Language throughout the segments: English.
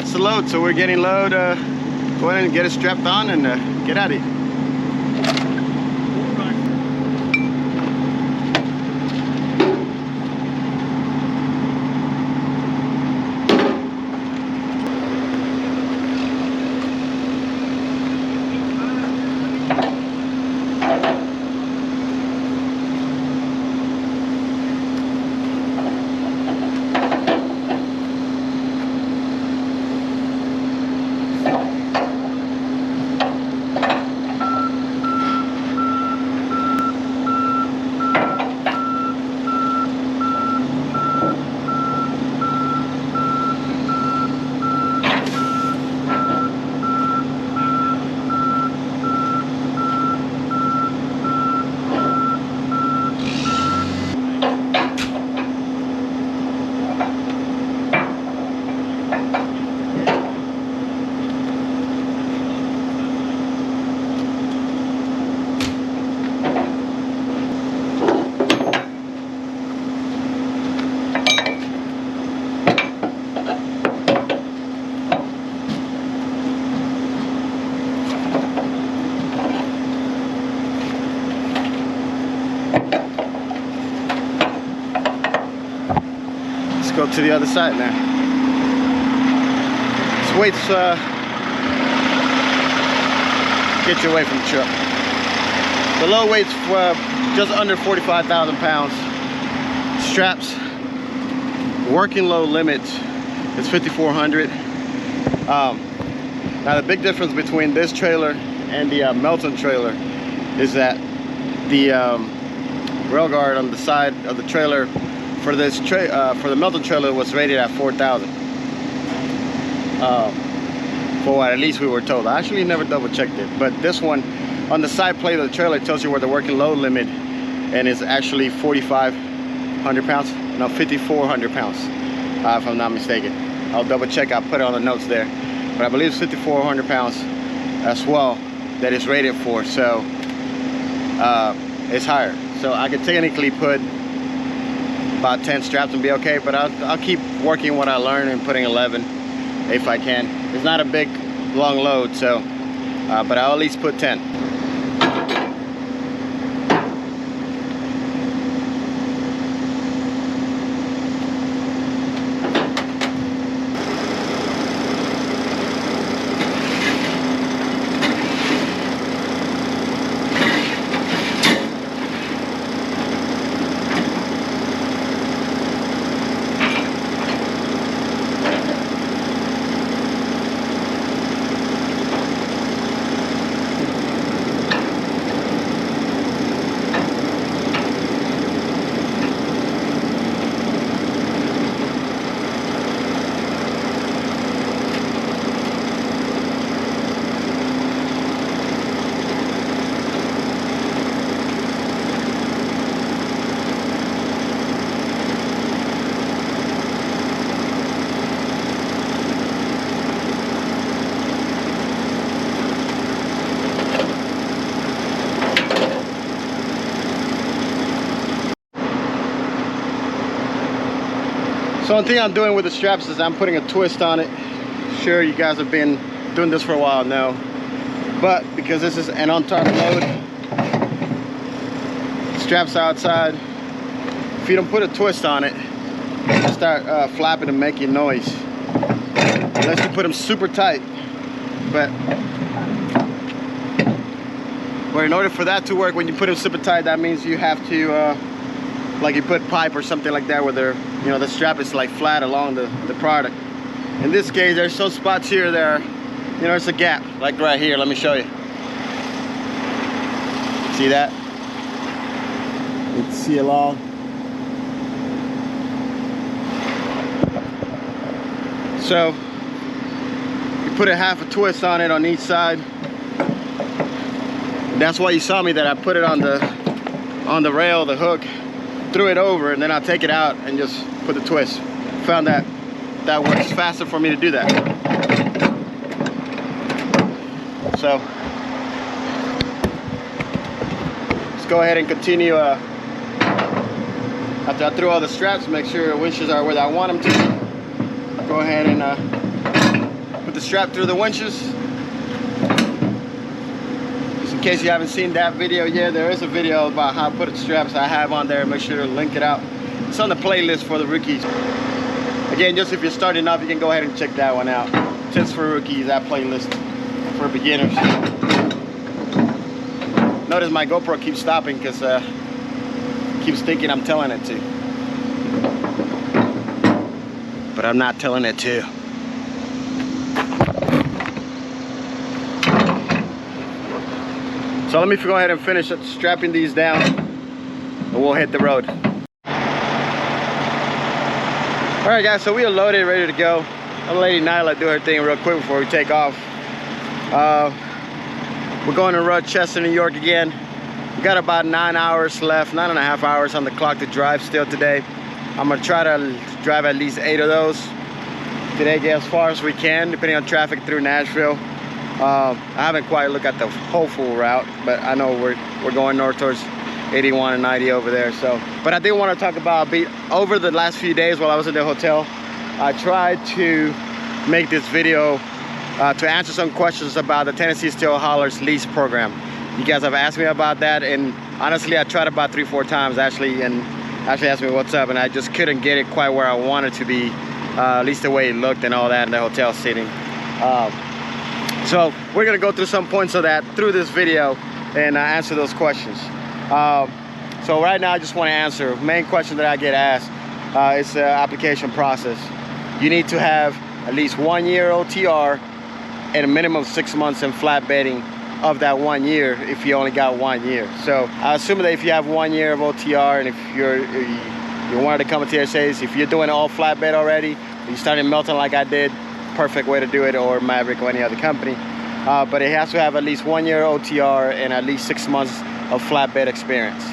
that's the load. So we're getting load. Go ahead and get it strapped on and get out of here. Go to the other side now. This weight's get you away from the truck. The low weight's just under 45,000 pounds. Straps, working load limit is 5,400. Now the big difference between this trailer and the Melton trailer is that the rail guard on the side of the trailer for this for the Melton trailer was rated at 4,000. For what at least we were told. I actually never double checked it, but this one on the side plate of the trailer tells you where the working load limit, and it's actually 4,500 pounds. No, 5,400 pounds, if I'm not mistaken. I'll double check. I'll put it on the notes there, but I believe it's 5,400 pounds as well that it's rated for. So it's higher. So I could technically put about 10 straps and be okay, but I'll keep working what I learned and putting 11 if I can. It's not a big long load, so but I'll at least put 10. So one thing I'm doing with the straps is I'm putting a twist on it. Sure, you guys have been doing this for a while now, but because this is an untitled load, straps outside, if you don't put a twist on it, it'll start flapping and making noise unless you put them super tight. But in order for that to work, when you put them super tight, that means you have to like you put pipe or something like that where they're, you know, the strap is like flat along the product. In this case, there's some spots here that are, you know, it's a gap, like right here. Let me show you. See that? You can see along. So you put a half a twist on it on each side. That's why you saw me that I put it on the rail, the hook, threw it over, and then I'll take it out and just put the twist. Found that works faster for me to do that. So let's go ahead and continue. After I threw all the straps, make sure the winches are where I want them to. Go ahead and Put the strap through the winches. Just in case you haven't seen that video yet, there is a video about how to put the straps I have on there. Make sure to link it out. It's on the playlist for the rookies. Again, just if you're starting off, you can go ahead and check that one out. Tips for rookies, that playlist for beginners. Notice my GoPro keeps stopping because keeps thinking I'm telling it to. But I'm not telling it to. So let me go ahead and finish strapping these down and we'll hit the road. Alright guys, so we are loaded, ready to go. I'll let Lady Nyla do her thing real quick before we take off. We're going to Rochester, New York again. We got about 9 hours left, 9.5 hours on the clock to drive still today. I'm gonna try to drive at least 8 of those today, get as far as we can, depending on traffic through Nashville. I haven't quite looked at the whole full route, but I know we're going north towards 81 and 90 over there. So, but I did want to talk about over the last few days while I was in the hotel, I tried to make this video to answer some questions about the Tennessee Steel Haulers lease program. You guys have asked me about that, and honestly I tried about 3-4 times actually, and actually asked me what's up, and I just couldn't get it quite where I wanted to be, at least the way it looked and all that in the hotel setting. So we're gonna go through some points of that through this video and answer those questions. So right now I just want to answer main question that I get asked is the application process. You need to have at least 1 year OTR and a minimum of 6 months in flatbedding of that 1 year if you only got 1 year. So I assume that if you have 1 year of OTR and if you wanted to come to TSH, if you're doing all flatbed already, you started Melton like I did, perfect way to do it, or Maverick or any other company. But it has to have at least 1 year OTR and at least 6 months of flatbed experience.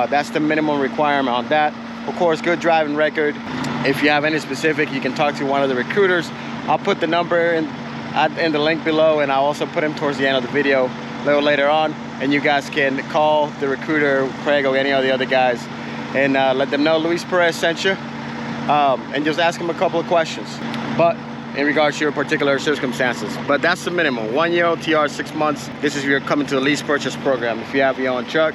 That's the minimum requirement on that. Of course, good driving record. If you have any specific, you can talk to one of the recruiters. I'll put the number in the link below, and I'll also put them towards the end of the video a little later on, and you guys can call the recruiter, Craig, or any of the other guys, and let them know Luis Perez sent you, and just ask them a couple of questions, but in regards to your particular circumstances. But that's the minimum, 1 year OTR, 6 months. This is if you're coming to a lease purchase program. If you have your own truck,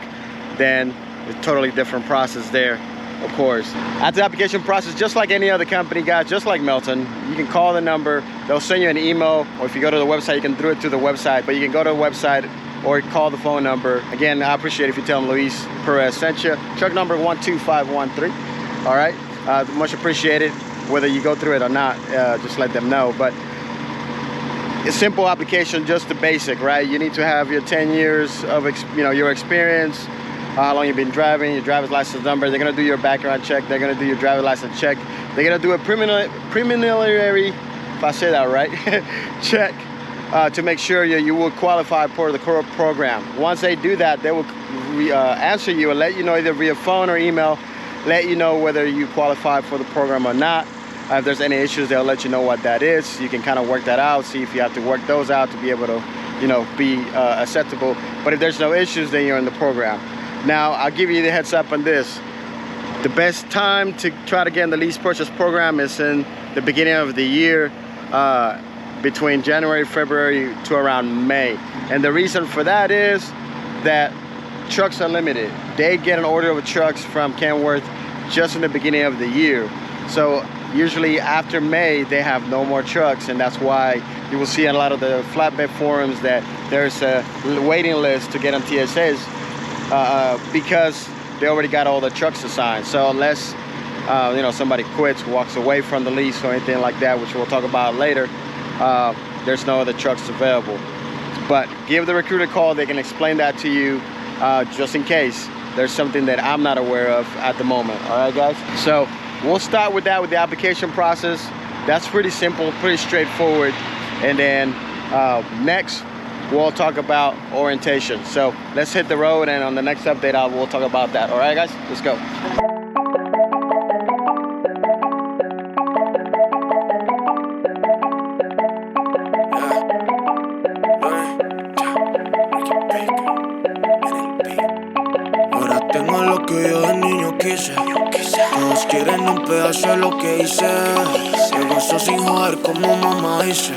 then it's a totally different process there, of course. At the application process, just like any other company, guys, just like Melton, you can call the number, they'll send you an email, or if you go to the website, you can do it through the website, but you can go to the website or call the phone number. Again, I appreciate if you tell them Luis Perez sent you. Truck number 12513, all right? Much appreciated. Whether you go through it or not, just let them know. But a simple application, just the basic, right? You need to have your 10 years of your experience, how long you've been driving, your driver's license number. They're gonna do your background check. They're gonna do your driver's license check. They're gonna do a preliminary, if I say that right, check to make sure you will qualify for the program. Once they do that, they will answer you and let you know either via phone or email, let you know whether you qualify for the program or not. If there's any issues, they'll let you know what that is. You can kind of work that out, see if you have to work those out to be able to, be acceptable. But if there's no issues, then you're in the program. Now, I'll give you the heads up on this. The best time to try to get in the lease purchase program is in the beginning of the year, between January, February to around May. And the reason for that is that trucks are limited. They get an order of trucks from Kenworth just in the beginning of the year. So usually after May, they have no more trucks, and that's why you will see in a lot of the flatbed forums that there's a waiting list to get on TSH because they already got all the trucks assigned. So unless somebody quits, walks away from the lease or anything like that, which we'll talk about later, there's no other trucks available. But give the recruiter a call. They can explain that to you just in case there's something that I'm not aware of at the moment. All right, guys? So we'll start with that, with the application process. That's pretty simple, pretty straightforward. And then next, we'll talk about orientation. So let's hit the road, and on the next update, we'll talk about that. All right, guys? Let's go. Ahora tengo lo que yo de niño quise. Todos quieren un pedazo de lo que hice. Me gozo sin joder como mamá dice.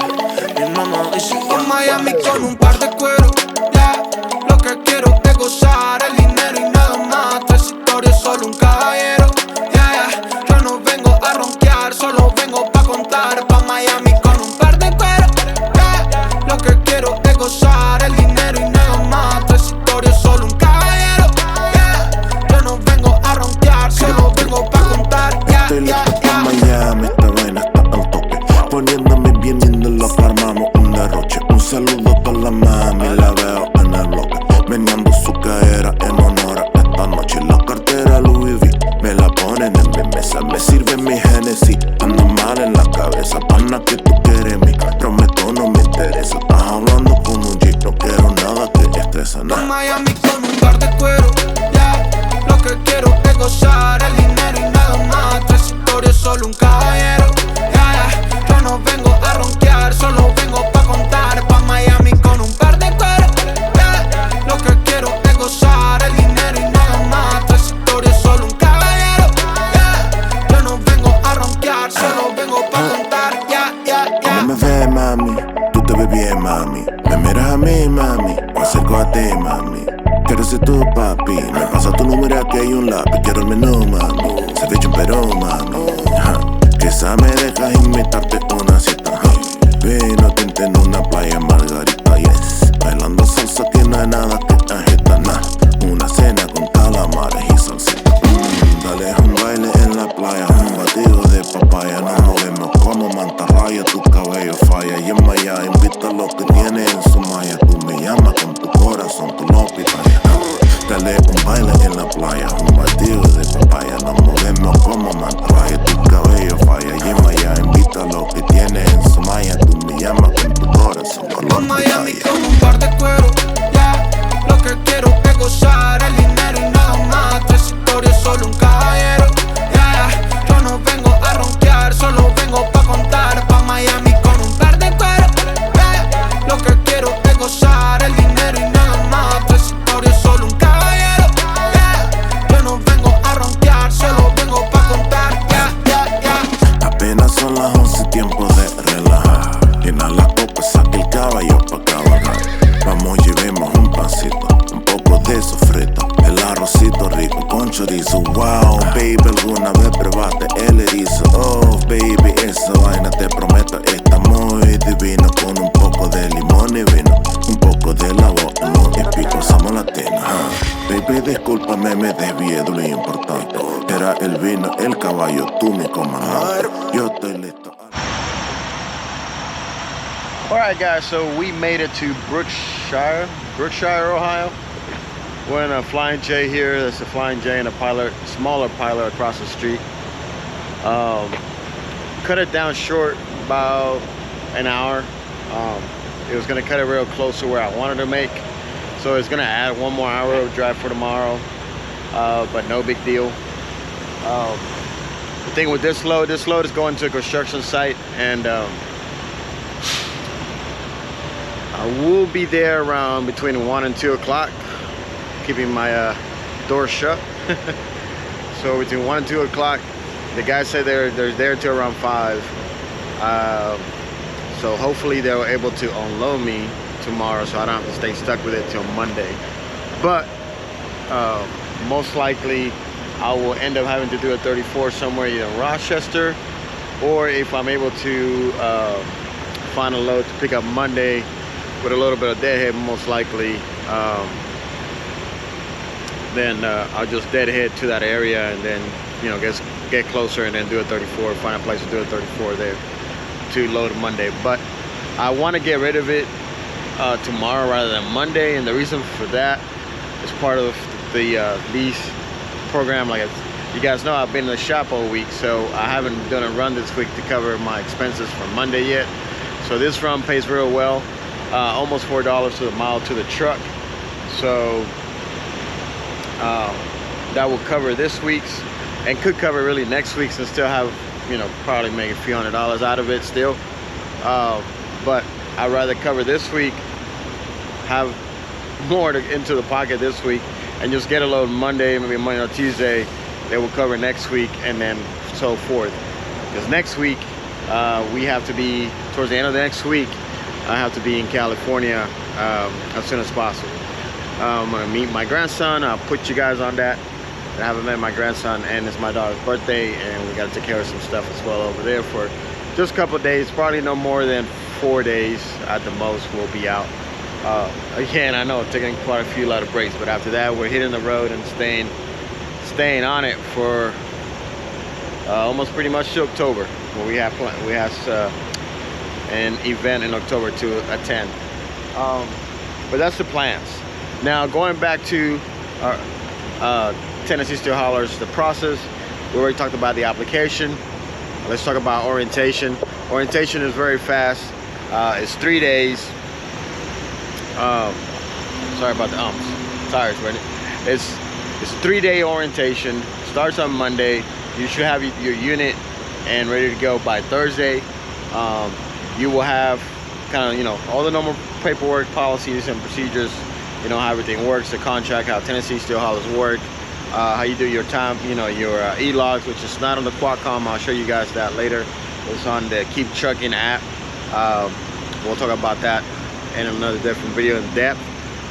Mi mamá dice en Miami con un par de cuero, yeah. Lo que quiero es gozar el dinero y nada más. Tres historias, solo un caballero, yeah. Yo no vengo a ronquear, solo vengo pa' contar. Pa' Miami con un par de cuero, yeah. Lo que quiero es gozar el dinero y nada más. Tres historias, solo un caballero, yeah. Yo no vengo a ronquear, solo vengo pa' contar, yeah, Estoy yeah, listo yeah. pa' Miami, esta vaina está al tope. Poniéndome bien lindo, lo que armamos un derroche. Un saludo a toda la mami, la veo en el bloque. Meneando su cadera en honor a esta noche. La cartera Louis V, me la ponen en mi mesa. Me sirve mi Genesis, ando mal en la cabeza. Pana que tú quieres mí, prometo no me interesa. Estás hablando con un G, no quiero nada que estresa, En nada. Miami con un par de cuero, yeah. Lo que quiero es gozar el dinero y nada más. Tres historias, solo un caballero, yeah. Yo no vengo a ronquear, solo vengo pa' contar. Pa' Miami con un par de cuero, yeah. Lo que quiero es gozar el dinero y nada más. Tres historias, solo un caballero, yeah. Yo no vengo a ronquear, solo vengo pa' contar, yeah, yeah, yeah. ¿Cómo me ves, mami? Tú te ves bien, mami. Me miras a mí, mami. Me acerco a ti, mami. Quiero ser tu papi. Me pasa tu número, aquí hay un lápiz. Quiero el menú, mami. Ceviche en Perú, mami. Quizá me dejas invitarte a una cita. Vino tinta en una playa, margarita, yes. Bailando salsa que no hay nada que agita, nah. Una cena con calamares y salsita. Dale un baile en la playa, un batido de papaya. Nos movemos como mantarraya, tu cabello falla. Y en Maya invita lo que tiene en su malla. Tú me llamas con tu corazón, tú lo pitaya. Dale un baile en la playa, un batido de papaya. Nos movemos como mantarraya, tu cabello falla. Y en Maya invita lo que tiene en su malla. Tú me llamas con tu corazón, tú lo En Miami pitaya. con un par de cuero, yeah. Lo que quiero es gozar el dinero y nada más. Tres historias, solo un caballero, yeah. Yo no vengo a ronquear, solo vengo pa' contar. Pa' Miami con un par de cuero, yeah. Lo que quiero es gozar el dinero y nada más. Tres historias, solo un caballero, yeah. Yo no vengo a ronquear, solo vengo pa' contar, yeah, yeah, yeah. Apenas son las 11, tiempo de relajar. Llena la copa, saca el caballo pa' cabalgar. Vamos, llevemos un pancito, un poco de sofrito. El arrocito rico con chorizo. Wow, baby, alguna vez probaste el erizo. Oh, baby, esa vaina te prometo está muy divino. Con un poco de limón y vino, un poco de la boca, no es pico, somos latinos. Baby, discúlpame, me desvié de lo importante. Era el vino, el caballo, tú mi comandante. Yo estoy listo. Alright guys, so we made it to Brookshire, Ohio. We're in a Flying J here. There's a Flying J and a pilot, smaller pilot across the street. Cut it down short about an hour. It was gonna cut it real close to where I wanted to make. So it's gonna add one more hour of drive for tomorrow, but no big deal. The thing with this load is going to a construction site, and I will be there around between 1 and 2 o'clock, keeping my door shut. So between 1 and 2 o'clock, the guys said they're there till around 5. So hopefully they're able to unload me tomorrow, so I don't have to stay stuck with it till Monday. But most likely I will end up having to do a 34 somewhere either in Rochester, or if I'm able to find a load to pick up Monday with a little bit of deadhead, most likely, then I'll just deadhead to that area, and then, you know, get closer and then do a 34, find a place to do a 34 there to load Monday. But I want to get rid of it tomorrow rather than Monday, and the reason for that is part of the lease program. Like you guys know, I've been in the shop all week, so I haven't done a run this week to cover my expenses for Monday yet. So this run pays real well. Almost $4 to the mile to the truck, so that will cover this week's, and could cover really next week's, and still have, you know, probably make a few $100s out of it still. But I'd rather cover this week, have more into the pocket this week, and just get a load Monday, maybe Monday or Tuesday that will cover next week, and then so forth. Because next week we have to be towards the end of the next week, I have to be in California as soon as possible. I'm gonna meet my grandson. I'll put you guys on that. I haven't met my grandson, and it's my daughter's birthday, and we got to take care of some stuff as well over there for just a couple of days. Probably no more than 4 days at the most. We'll be out. Again, I know taking quite a lot of breaks, but after that, we're hitting the road and staying on it for almost pretty much to October. Where we have an event in October to attend. But that's the plans. Now, going back to our Tennessee Steel Haulers, the process. We already talked about the application. Let's talk about orientation. Orientation is very fast. It's 3 days. Sorry about the tires running. It's 3-day orientation. Starts on Monday. You should have your unit and ready to go by Thursday. You will have kind of, all the normal paperwork, policies, and procedures. How everything works, the contract, how Tennessee Steel Haulers work, how you do your time, your e-logs, which is not on the Qualcomm. I'll show you guys that later. It's on the Keep Trucking app. We'll talk about that in another different video in depth.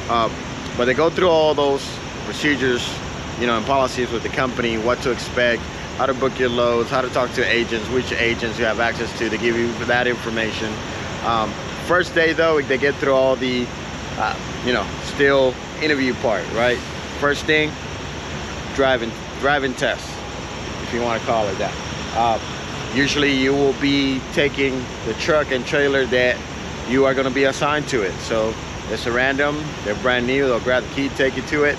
But they go through all those procedures, and policies with the company, what to expect, how to book your loads, how to talk to agents, which agents you have access to. They give you that information. First day though, they get through all the still interview part, right? First thing, driving test, if you want to call it that. Usually you will be taking the truck and trailer that you are going to be assigned to it. So it's a random, they're brand new, they'll grab the key, take you to it.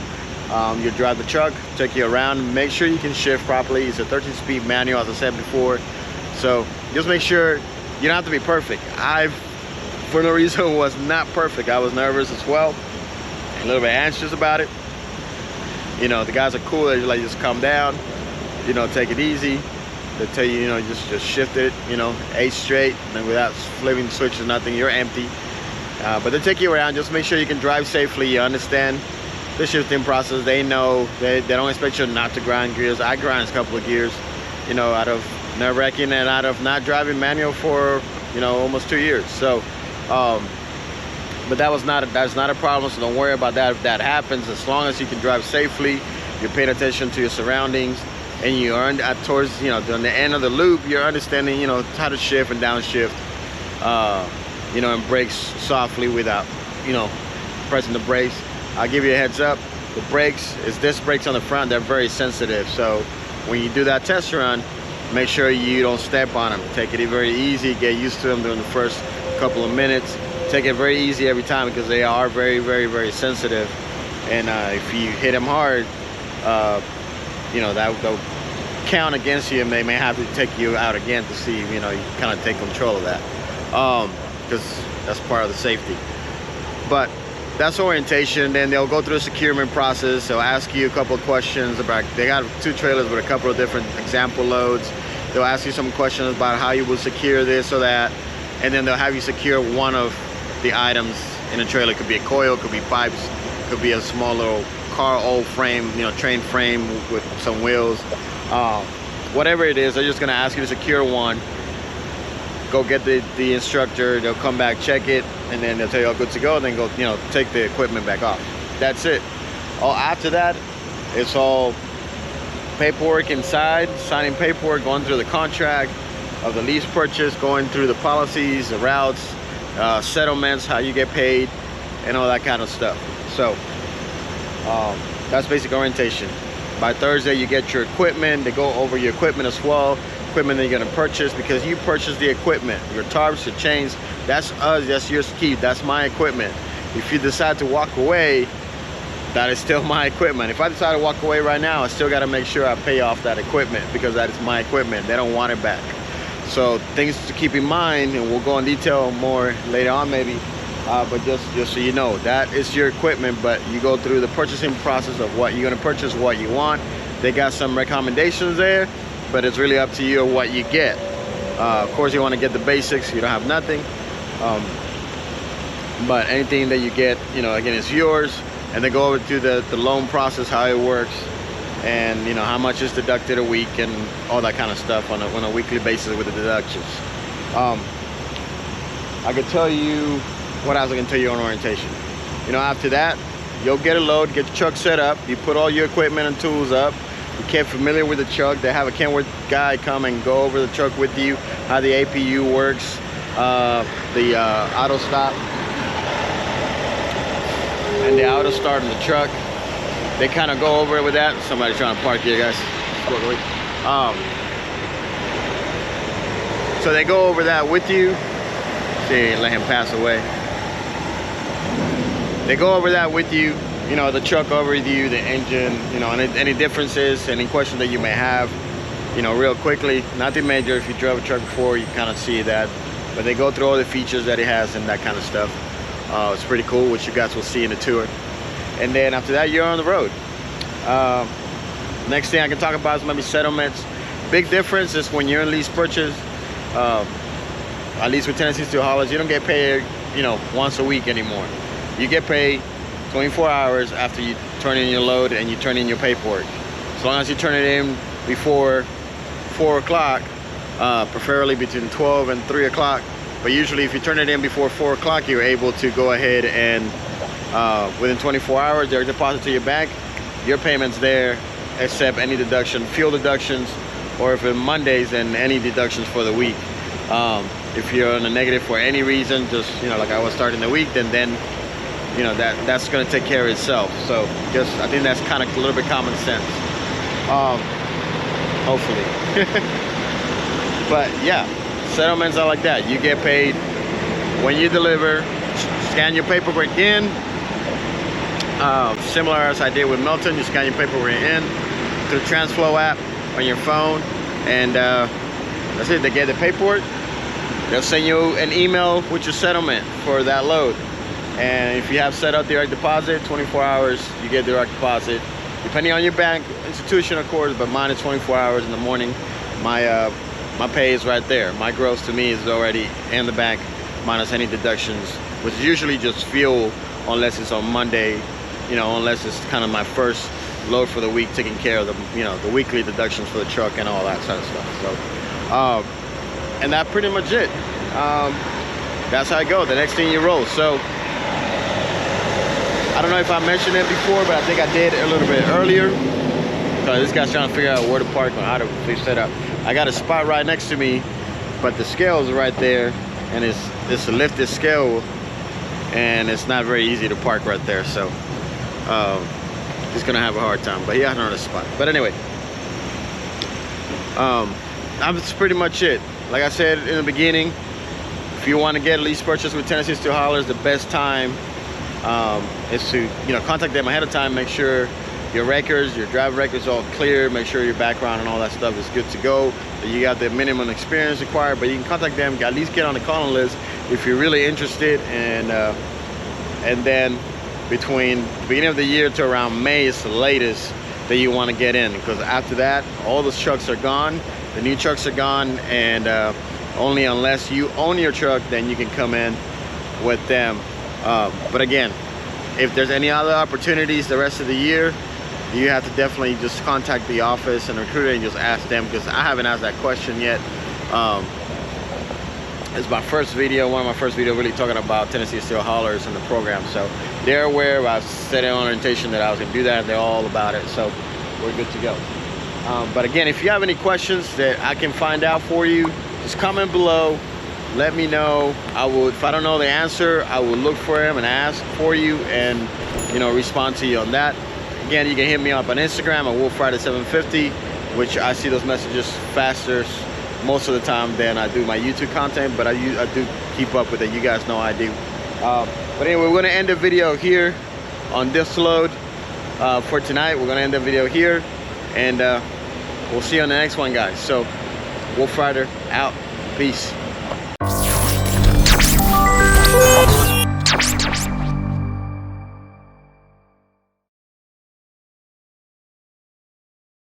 You drive the truck, take you around, make sure you can shift properly. It's a 13-speed manual, as I said before. So just make sure you don't have to be perfect. For no reason, was not perfect. I was nervous as well, a little bit anxious about it. The guys are cool. They're like, just calm down, take it easy. They tell you, just shift it, 8 straight, and without flipping switches, nothing, you're empty. But they take you around. Just make sure you can drive safely. You understand the shifting process. They know they don't expect you not to grind gears. I grind a couple of gears, out of nerve-wracking and out of not driving manual for almost 2 years. So but that's not a problem, so don't worry about that if that happens. As long as you can drive safely, you're paying attention to your surroundings, and you earn towards during the end of the loop, you're understanding how to shift and downshift, and brakes softly without pressing the brakes. I'll give you a heads up, the brakes is disc brakes on the front, they're very sensitive. So when you do that test run, make sure you don't step on them. Take it very easy, get used to them during the first couple of minutes. Take it very easy every time, because they are very, very, very sensitive. And if you hit them hard, they'll count against you, and they may have to take you out again to see you kind of take control of that, because that's part of the safety. But that's orientation. Then they'll go through the securement process. They'll ask you a couple of questions about, they got 2 trailers with a couple of different example loads. They'll ask you some questions about how you will secure this or that, and then they'll have you secure one of the items in a trailer. It could be a coil, could be pipes, could be a small little car old frame, train frame with some wheels. Whatever it is, they're just gonna ask you to secure one. Go get the instructor, they'll come back, check it, and then they'll tell you all good to go, and then go take the equipment back off. That's it. After that, it's all paperwork inside, signing paperwork, going through the contract of the lease purchase, going through the policies, the routes, settlements, how you get paid, and all that kind of stuff. So that's basic orientation. By Thursday, you get your equipment. They go over your equipment as well, equipment that you're gonna purchase, because you purchase the equipment, your tarps, your chains, that's us, that's your ski, that's my equipment. If you decide to walk away, that is still my equipment. If I decide to walk away right now, I still gotta make sure I pay off that equipment, because that is my equipment. They don't want it back. So things to keep in mind, and we'll go in detail more later on maybe, but just so you know, that is your equipment. But you go through the purchasing process of what you're gonna purchase, what you want. They got some recommendations there, but it's really up to you what you get. Of course, you want to get the basics. You don't have nothing, but anything that you get, again, it's yours. And they go over to the loan process, how it works, and how much is deducted a week, and all that kind of stuff on a weekly basis with the deductions. I could tell you what else I can tell you on orientation. You know, after that, you'll get a load, get your truck set up, you put all your equipment and tools up, you get familiar with the truck. They have a Kenworth guy come and go over the truck with you, how the APU works, the auto stop, and the auto start in the truck. They kind of go over it with that. Somebody's trying to park here, guys. So they go over that with you. See, let him pass away. They go over that with you, you know, the truck overview, the engine, you know, any differences, any questions that you may have, you know, real quickly. Nothing major. If you drove a truck before, you kind of see that. But they go through all the features that it has and that kind of stuff. It's pretty cool, which you guys will see in the tour. And then after that, you're on the road. Next thing I can talk about is maybe settlements. Big difference is when you're in lease purchase, at least with Tennessee Steel Haulers, you don't get paid, you know, once a week anymore. You get paid 24 hours after you turn in your load and you turn in your paperwork. As long as you turn it in before 4 o'clock, preferably between 12 and 3 o'clock. But usually if you turn it in before 4 o'clock, you're able to go ahead and within 24 hours, they're deposited to your bank. Your payment's there, except any deduction, fuel deductions, or if it's Mondays, then any deductions for the week. If you're on a negative for any reason, just, you know, like I was starting the week, then you know, that's going to take care of itself. So just, I think that's kind of a little bit common sense, hopefully. But yeah, settlements are like that. You get paid when you deliver, scan your paperwork in, similar as I did with Melton. You scan your paperwork in through the TransFlow app on your phone, and that's it. They get the paperwork, they'll send you an email with your settlement for that load. And if you have set up direct deposit, 24 hours, you get direct deposit. Depending on your bank institution, of course, but mine is 24 hours in the morning. My pay is right there. My gross to me is already in the bank, minus any deductions, which is usually just fuel, unless it's on Monday, you know, unless it's kind of my first load for the week, taking care of the, you know, the weekly deductions for the truck and all that kind of stuff. So, and that's pretty much it. That's how I go. The next thing you roll. So, I don't know if I mentioned it before, but I think I did a little bit earlier. So this guy's trying to figure out where to park and how to fix that up. I got a spot right next to me, but the scale is right there, and it's a lifted scale, and it's not very easy to park right there. So he's gonna have a hard time, but he got another spot. But anyway, that's pretty much it. Like I said in the beginning, if you want to get a lease purchase with Tennessee Steel Haulers, the best time is to, you know, contact them ahead of time. Make sure your records, your driver records, all clear. Make sure your background and all that stuff is good to go. That you got the minimum experience required. But you can contact them. At least get on the calling list if you're really interested. And then between the beginning of the year to around May is the latest that you want to get in, because after that, all those trucks are gone. The new trucks are gone, and only unless you own your truck, then you can come in with them. But again, if there's any other opportunities the rest of the year, you have to definitely just contact the office and recruiter and just ask them, because I haven't asked that question yet. It's my first video, one of my first videos really talking about Tennessee Steel Haulers and the program. So they're aware. I said in orientation that I was going to do that, and they're all about it. So we're good to go. But again, if you have any questions that I can find out for you, just comment below. Let me know. I will, if I don't know the answer, I will look for him and ask for you, and, you know, respond to you on that. Again, you can hit me up on Instagram at WolfRider750, which I see those messages faster most of the time than I do my YouTube content, but I do keep up with it. You guys know I do. But anyway, we're going to end the video here on this load for tonight. We're going to end the video here, and we'll see you on the next one, guys. So, Wolf Rider out. Peace.